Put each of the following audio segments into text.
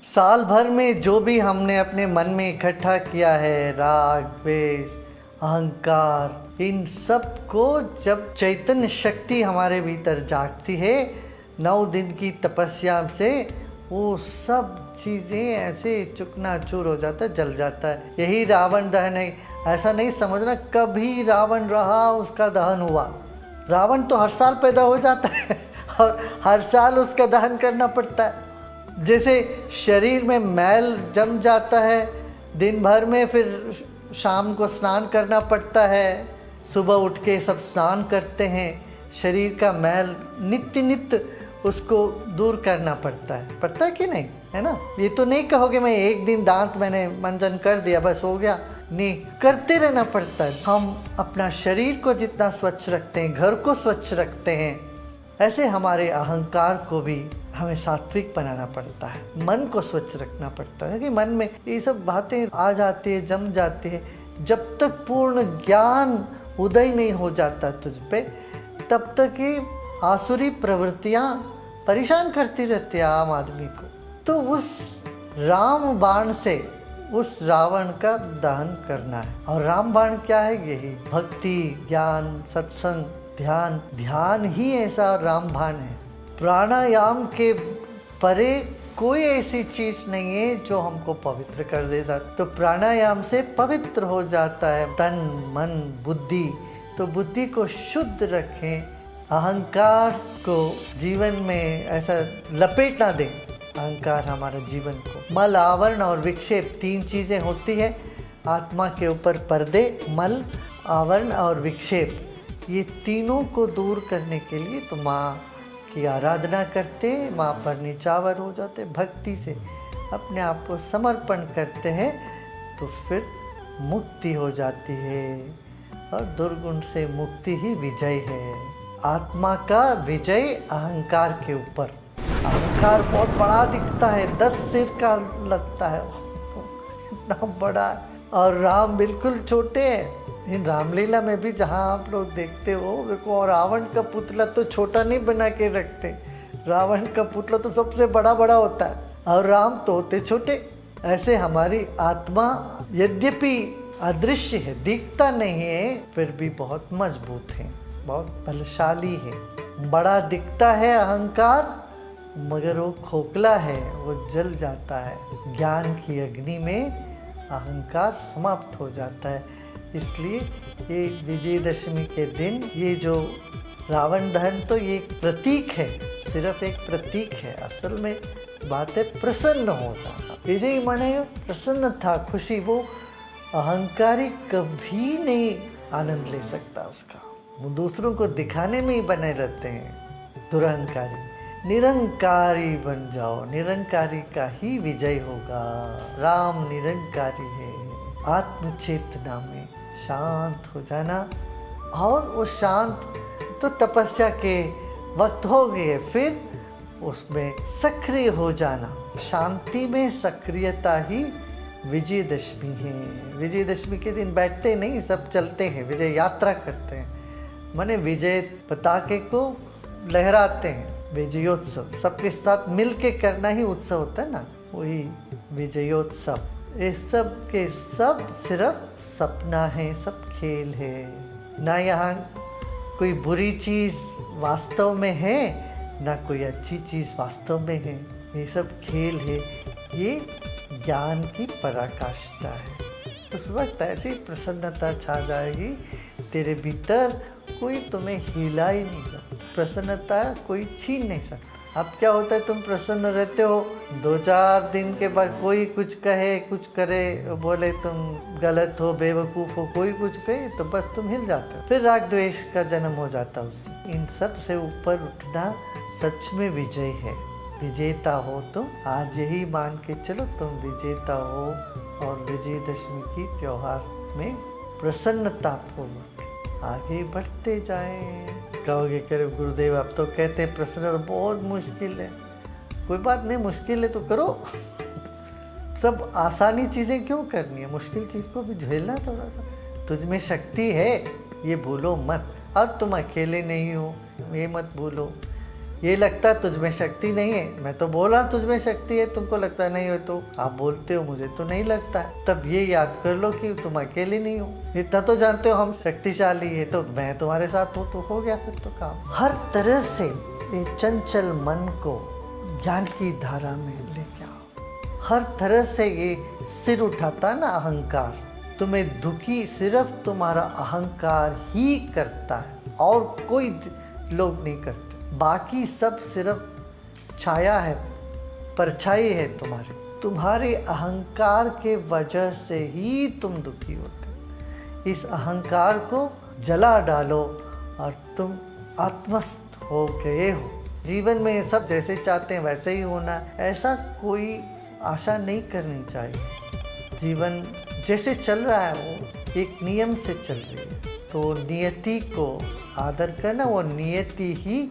साल भर में जो भी हमने अपने मन में इकट्ठा किया है, राग, द्वेष, अहंकार, इन सब को जब चैतन्य शक्ति हमारे भीतर जागती है 9 दिन की तपस्या से, वो सब चीज़ें ऐसे चूकनाचूर हो जाता है, जल जाता है। यही रावण दहन है। ऐसा नहीं समझना कभी रावण रहा उसका दहन हुआ। रावण तो हर साल पैदा हो जाता है और हर साल उसका दहन करना पड़ता है। जैसे शरीर में मैल जम जाता है दिन भर में, फिर शाम को स्नान करना पड़ता है, सुबह उठ के सब स्नान करते हैं, शरीर का मैल नित्य उसको दूर करना पड़ता है कि नहीं, है ना। ये तो नहीं कहोगे मैं एक दिन दांत मैंने मंजन कर दिया बस हो गया, नहीं, करते रहना पड़ता है। हम अपना शरीर को जितना स्वच्छ रखते हैं, घर को स्वच्छ रखते हैं, ऐसे हमारे अहंकार को भी हमें सात्विक बनाना पड़ता है। मन को स्वच्छ रखना पड़ता है कि मन में ये सब बातें आ जाती है, जम जाती है। जब तक पूर्ण ज्ञान उदय नहीं हो जाता तुझ पे, तब तक ये आसुरी प्रवृत्तियाँ परेशान करती रहती है आम आदमी को। तो उस राम बाण से उस रावण का दहन करना है। और राम बाण क्या है? यही भक्ति, ज्ञान, सत्संग, ध्यान ही ऐसा रामबाण है। प्राणायाम के परे कोई ऐसी चीज नहीं है जो हमको पवित्र कर देता। तो प्राणायाम से पवित्र हो जाता है तन, मन, बुद्धि। तो बुद्धि को शुद्ध रखें, अहंकार को जीवन में ऐसा लपेट ना दें। अहंकार हमारे जीवन को, मल, आवरण और विक्षेप 3 चीज़ें होती है आत्मा के ऊपर। पर्दे, मल, आवरण और विक्षेप, ये तीनों को दूर करने के लिए तो माँ की आराधना करते, माँ पर निछावर हो जाते, भक्ति से अपने आप को समर्पण करते हैं, तो फिर मुक्ति हो जाती है। और दुर्गुण से मुक्ति ही विजय है। आत्मा का विजय अहंकार के ऊपर। अहंकार बहुत बड़ा दिखता है, 10 सिर का लगता है इतना बड़ा, और राम बिल्कुल छोटे हैं। इन रामलीला में भी जहाँ आप लोग देखते हो, देखो, और रावण का पुतला तो छोटा नहीं बना के रखते, रावण का पुतला तो सबसे बड़ा होता है और राम तो होते छोटे। ऐसे हमारी आत्मा यद्यपि अदृश्य है, दिखता नहीं है, फिर भी बहुत मजबूत है, बहुत बलशाली है। बड़ा दिखता है अहंकार, मगर वो खोखला है, वो जल जाता है। ज्ञान की अग्नि में अहंकार समाप्त हो जाता है। इसलिए ये विजयदशमी के दिन ये जो रावण दहन, तो ये प्रतीक है, सिर्फ एक प्रतीक है। असल में बात है प्रसन्न हो जाना। विजय माने प्रसन्नता, खुशी। वो अहंकारी कभी नहीं आनंद ले सकता उसका, वो दूसरों को दिखाने में ही बने रहते हैं दुरहंकारी। निरंकारी बन जाओ, निरंकारी का ही विजय होगा। राम निरंकारी है। आत्मचेतना में शांत हो जाना, और वो शांत तो तपस्या के वक्त हो गए, फिर उसमें सक्रिय हो जाना। शांति में सक्रियता ही विजयदशमी है। विजयदशमी के दिन बैठते नहीं, सब चलते हैं, विजय यात्रा करते हैं, माने विजय पताके को लहराते हैं। विजयोत्सव सबके साथ मिल के करना ही उत्सव होता है ना, वही विजयोत्सव। ये सब के सब सिर्फ सपना है, सब खेल है ना। यहाँ कोई बुरी चीज़ वास्तव में है, ना कोई अच्छी चीज़ वास्तव में है। ये सब खेल है, ये ज्ञान की पराकाष्ठा है। उस वक्त ऐसी प्रसन्नता छा जाएगी तेरे भीतर, कोई तुम्हें हिला ही नहीं सकता। प्रसन्नता कोई छीन नहीं सकता। अब क्या होता है, तुम प्रसन्न रहते हो, 2-4 दिन के बाद कोई कुछ कहे, कुछ करे, बोले तुम गलत हो, बेवकूफ़ हो, कोई कुछ कहे तो बस तुम हिल जाते हो, फिर राग द्वेष का जन्म हो जाता है उससे। इन सब से ऊपर उठना सच में विजय है। विजेता हो तो आज यही मान के चलो तुम विजेता हो, और विजयदशमी की त्योहार में प्रसन्नतापूर्वक आगे बढ़ते जाएं। कहोगे करे गुरुदेव आप तो कहते हैं प्रसन्न बहुत मुश्किल है। कोई बात नहीं, मुश्किल है तो करो सब आसानी चीज़ें क्यों करनी है, मुश्किल चीज़ को भी झेलना थोड़ा सा। तुझ में शक्ति है, ये भूलो मत। और तुम अकेले नहीं हो, ये मत भूलो। ये लगता तुझ में शक्ति नहीं है, मैं तो बोला तुझ में शक्ति है, तुमको लगता नहीं हो, तो आप बोलते हो मुझे तो नहीं लगता है। तब ये याद कर लो कि तुम अकेले नहीं हो, इतना तो जानते हो हम शक्तिशाली है, तो मैं तुम्हारे साथ हूँ, तो हो गया फिर तो काम। हर तरह से ये चंचल मन को ज्ञान की धारा में लेके आओ। हर तरह से ये सिर उठाता ना अहंकार, तुम्हें दुखी सिर्फ तुम्हारा अहंकार ही करता है और कोई लोग नहीं करते। बाकी सब सिर्फ छाया है, परछाई है तुम्हारे अहंकार के वजह से ही तुम दुखी होते। इस अहंकार को जला डालो और तुम आत्मस्थ हो गए हो। जीवन में सब जैसे चाहते हैं वैसे ही होना, ऐसा कोई आशा नहीं करनी चाहिए। जीवन जैसे चल रहा है वो एक नियम से चल रही है, तो नियति को आदर करना, वो नियति ही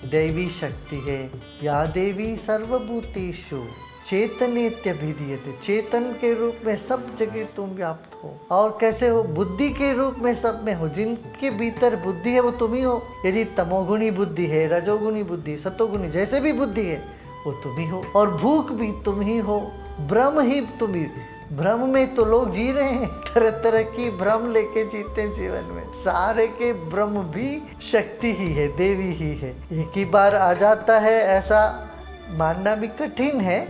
दैवी शक्ति है। या देवी सर्वभूतेषु चैतन्यत्यभिधीयते, चेतन के रूप में सब जगह तुम व्याप्त हो। और कैसे हो? बुद्धि के रूप में सब में हो। जिनके भीतर बुद्धि है वो तुम ही हो। यदि तमोगुणी बुद्धि है, रजोगुणी बुद्धि, सतोगुणी, जैसे भी बुद्धि है वो तुम ही हो। और भूख भी तुम ही हो, ब्रह्म ही तुम ही। भ्रम में तो लोग जी रहे हैं, तरह तरह की भ्रम लेके जीते हैं जीवन में। सारे के ब्रह्म भी शक्ति ही है, देवी ही है। एक ही बार आ जाता है ऐसा मानना भी कठिन है,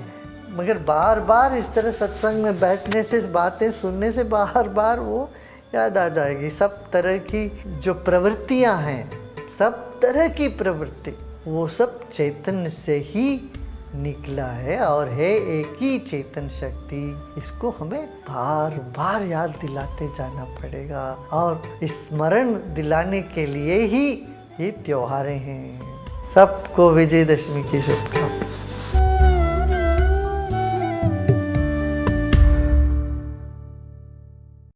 मगर बार बार इस तरह सत्संग में बैठने से, बातें सुनने से बार बार वो याद आ जाएगी। सब तरह की जो प्रवृत्तियां हैं, सब तरह की प्रवृत्ति, वो सब चैतन्य से ही निकला है और है एक ही चेतन शक्ति। इसको हमें बार बार याद दिलाते जाना पड़ेगा और स्मरण दिलाने के लिए ही ये त्योहारें हैं। सबको विजयदशमी की शुभकामनाएं।